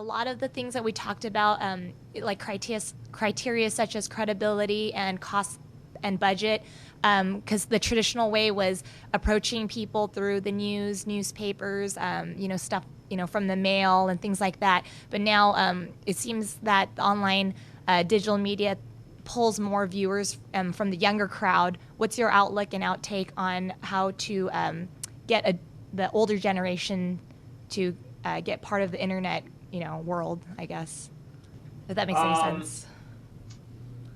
a lot of the things that we talked about, like criteria such as credibility and cost and budget, because the traditional way was approaching people through the newspapers, stuff, from the mail and things like that. But now it seems that the online digital media pulls more viewers from the younger crowd. What's your outlook and outtake on how to get the older generation to get part of the internet, world, I guess, if that makes any sense?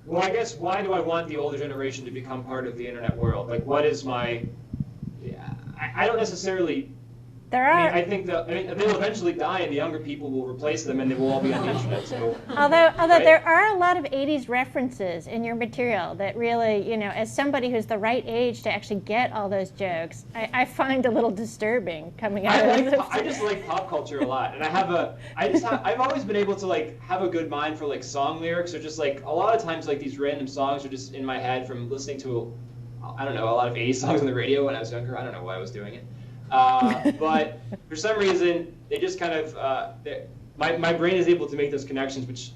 Well, I guess, why do I want the older generation to become part of the internet world? Like, what is my? I don't necessarily. I think they'll eventually die, and the younger people will replace them, and they will all be on the internet. So, although right? There are a lot of '80s references in your material that really, as somebody who's the right age to actually get all those jokes, I find a little disturbing coming out of those. I just like pop culture a lot, and I've always been able to have a good mind for song lyrics, or just a lot of times these random songs are just in my head from listening to a lot of '80s songs on the radio when I was younger. I don't know why I was doing it. But for some reason, they just kind of, my brain is able to make those connections, which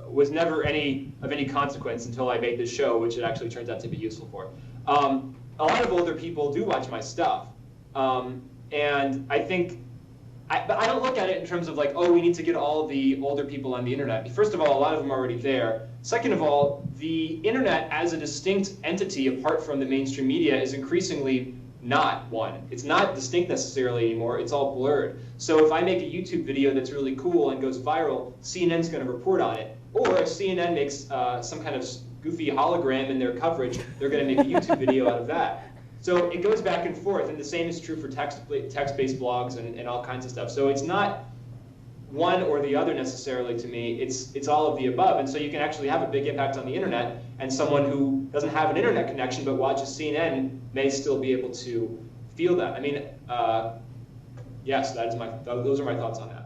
was never of any consequence until I made this show, which it actually turns out to be useful for. A lot of older people do watch my stuff, and I think, but I don't look at it in terms of we need to get all the older people on the internet. First of all, a lot of them are already there. Second of all, the internet as a distinct entity apart from the mainstream media is increasingly not one. It's not distinct necessarily anymore. It's all blurred. So if I make a YouTube video that's really cool and goes viral, CNN's going to report on it. Or if CNN makes some kind of goofy hologram in their coverage, they're going to make a YouTube video out of that. So it goes back and forth, and the same is true for text-based blogs and all kinds of stuff. So it's not one or the other necessarily to me. It's all of the above. And so you can actually have a big impact on the internet, and someone who doesn't have an internet connection but watches CNN may still be able to feel that. I mean, yes, those are my thoughts on that.